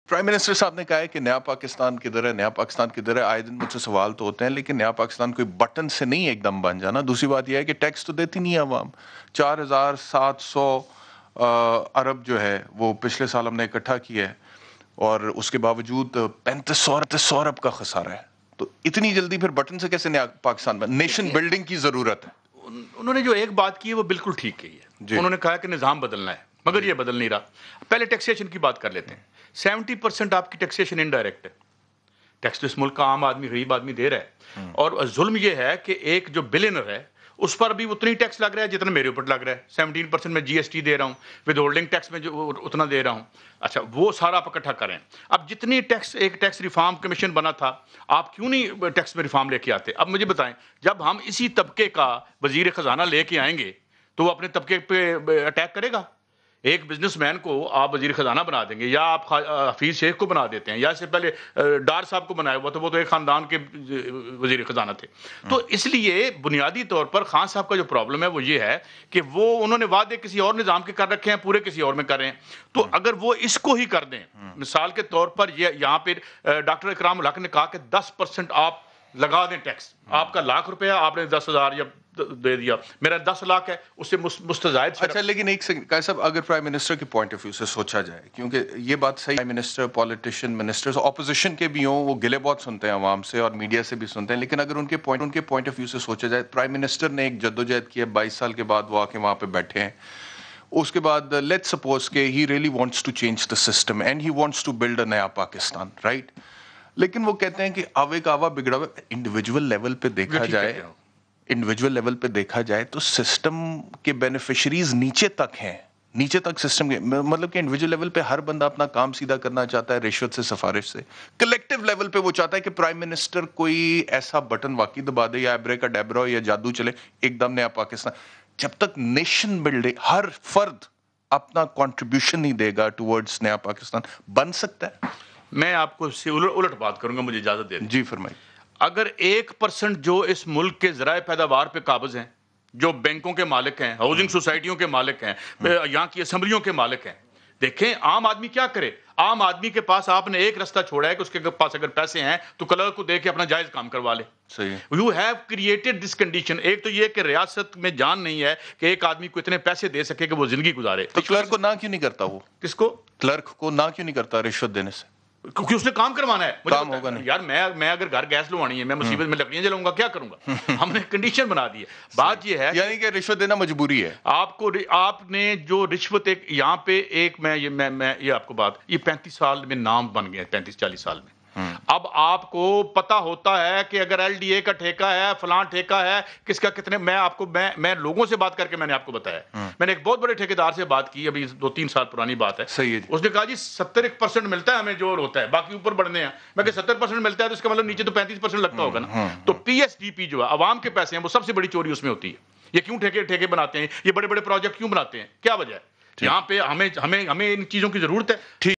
Prime minister صاحب نے کہا ہے کہ نیا پاکستان کدھر ہے، نیا پاکستان کدھر ہے. آئے دن مجھ سے سوال تو ہوتے ہیں، لیکن نیا پاکستان کوئی بٹن سے نہیں ایک دم بن جانا. دوسری بات یہ ہے کہ ٹیکس تو دیتی نہیں ہے عوام. 4700 ارب جو ہے وہ پچھلے سال ہم نے اکٹھا کیا ہے، اور اس کے باوجود 3500 ارب کا خسارہ ہے. تو اتنی جلدی پھر بٹن سے کیسے نیا پاکستان بن؟ نیشن بلڈنگ کی ضرورت ہے. انہوں نے جو ایک بات کی ہے وہ بالکل ٹھیک کی ہے. انہوں نے کہا کہ نظام بدلنا ہے، مگر یہ بدل نہیں رہا. پہلے ٹیکسیشن کی بات کر لیتے ہیں. 70% آپ کی ٹیکسیشن انڈائریکٹ ہے. ٹیکس تو اس ملک کا عام آدمی، غریب آدمی دے رہا ہے. اور ظلم یہ ہے کہ ایک جو بلینر ہے اس پر بھی اتنی ٹیکس لگ رہا ہے جتنا میرے اوپر لگ رہا ہے. 17% میں GST دے رہا ہوں، ود ہولڈنگ ٹیکس میں جو اتنا دے رہا ہوں. اچھا وہ سارا آپ اکٹھا کریں. اب جتنی ٹیکس، ایک ٹیکس ریفارم کمیشن بنا تھا، آپ کیوں نہیں ٹیکس میں ریفارم لے کے آتے؟ اب مجھے بتائیں، جب ہم اسی طبقے کا وزیر خزانہ لے کے آئیں گے تو وہ اپنے طبقے پہ اٹیک کرے گا. ایک بزنس مین کو آپ وزیر خزانہ بنا دیں گے، یا آپ حفیظ شیخ کو بنا دیتے ہیں، یا اس سے پہلے ڈار صاحب کو بنایا ہوا تھا، وہ تو ایک خاندان کے وزیر خزانہ تھے. تو اس لیے بنیادی طور پر خان صاحب کا جو پرابلم ہے وہ یہ ہے کہ وہ انہوں نے وعدے کسی اور نظام کے کر رکھے ہیں، پورے کسی اور میں کر رہے ہیں. تو اگر وہ اس کو ہی کر دیں، مثال کے طور پر یہاں پہ ڈاکٹر اکرام الحق نے کہا کہ 10% آپ لگا دیں ٹیکس. آپ کا ₹1,00,000 آپ نے 10,000 یا دے دیا، میرا 10 لاکھ ہے، اس سے مستزائد. اچھا لیکن ایک سیکنڈ قائد صاحب، اگر پرائم منسٹر کے پوائنٹ آف ویو سے سوچا جائے، کیونکہ یہ بات صحیح، prime minister, politician, ministers, opposition کے بھی ہوں، وہ گلے بہت سنتے ہیں عوام سے اور میڈیا سے بھی سنتے ہیں، لیکن اگر ان کے پوائنٹ آف ویو سے سوچا جائے، پرائم منسٹر نے ایک جدوجہد کی ہے، 22 سال کے بعد وہ آ کے وہاں پہ بیٹھے ہیں. اس کے بعد لیٹس سپوز کہ he really wants to change the system and he wants to build a نیا پاکستان، رائٹ؟ لیکن وہ کہتے ہیں کہ آوے کا آوا بگڑا ہوا. انڈیویجول لیول پہ دیکھا جائے، انڈیویجول لیول پہ دیکھا جائے تو سسٹم کے بینیفیشریز نیچے تک ہیں، نیچے تک سسٹم کے، مطلب کہ انڈیویجول لیول پہ ہر بندہ اپنا کام سیدھا کرنا چاہتا ہے، رشوت سے، سفارش سے. کلیکٹیو لیول پہ وہ چاہتا ہے کہ پرائم منسٹر کوئی ایسا بٹن واقعی دبا دے، یا ایبرے کا ڈیبرا یا جادو چلے، ایک دم نیا پاکستان. جب تک نیشن بلڈنگ، ہر فرد اپنا کنٹریبیوشن نہیں دے گا ٹورڈز نیا پاکستان، بن سکتا ہے؟ میں آپ کو اس سے الٹ بات کروں گا، مجھے اجازت دیں. جی فرمائیں. اگر 1% جو اس ملک کے ذرائع پیداوار پہ قابض ہیں، جو بینکوں کے مالک ہیں، ہاؤسنگ سوسائٹیوں کے مالک ہیں، یہاں کی اسمبلیوں کے مالک ہیں، دیکھیں عام آدمی کیا کرے. عام آدمی کے پاس آپ نے ایک رستہ چھوڑا ہے کہ اس کے پاس اگر پیسے ہیں تو کلر کو دے کے اپنا جائز کام کروا لے. You have created this condition. ایک تو یہ کہ ریاست میں جان نہیں ہے کہ ایک آدمی کو اتنے پیسے دے سکے کہ وہ زندگی گزارے. تو کلرک کو نہ کیوں نہیں کرتا؟ وہ کس کو؟ کلرک کو نہ کیوں نہیں کرتا رشوت دینے سے؟ کیونکہ اس نے کام کروانا ہے. کام ہوگا نہیں یار میں اگر گھر گیس لوانی ہے، میں مصیبت میں لکڑیاں جلاؤں گا، کیا کروں گا؟ ہم نے کنڈیشن بنا دی ہے. بات یہ ہے یعنی کہ رشوت دینا مجبوری ہے. آپ نے جو رشوت ایک یہاں پہ ایک میں یہ آپ کو بات، یہ 35 سال میں نام بن گیا، 35-40 سال میں. اب آپ کو پتا ہوتا ہے کہ اگر LDA کا ٹھیکہ ہے، فلاں ٹھیکہ ہے، کس کا کتنے. میں لوگوں سے بات کر کے میں نے آپ کو بتایا. میں نے ایک بہت بڑے ٹھیکیدار سے بات کی، ابھی 2-3 سال پرانی بات ہے. اس نے کہا جی 70% ملتا ہے ہمیں جو ہوتا ہے، باقی اوپر بڑھنے ہیں. میں کہ 70% ملتا ہے تو اس کا مطلب نیچے تو 35% لگتا ہوگا نا. تو PSDP جو ہے عوام کے پیسے ہیں، وہ سب سے بڑی چوری اس میں ہوتی ہے. یہ کیوں ٹھیکے بناتے ہیں؟ یہ بڑے بڑے پروجیکٹ کیوں بناتے ہیں؟ کیا وجہ ہے؟ یہاں پہ ہمیں ان چیزوں کی ضرورت ہے.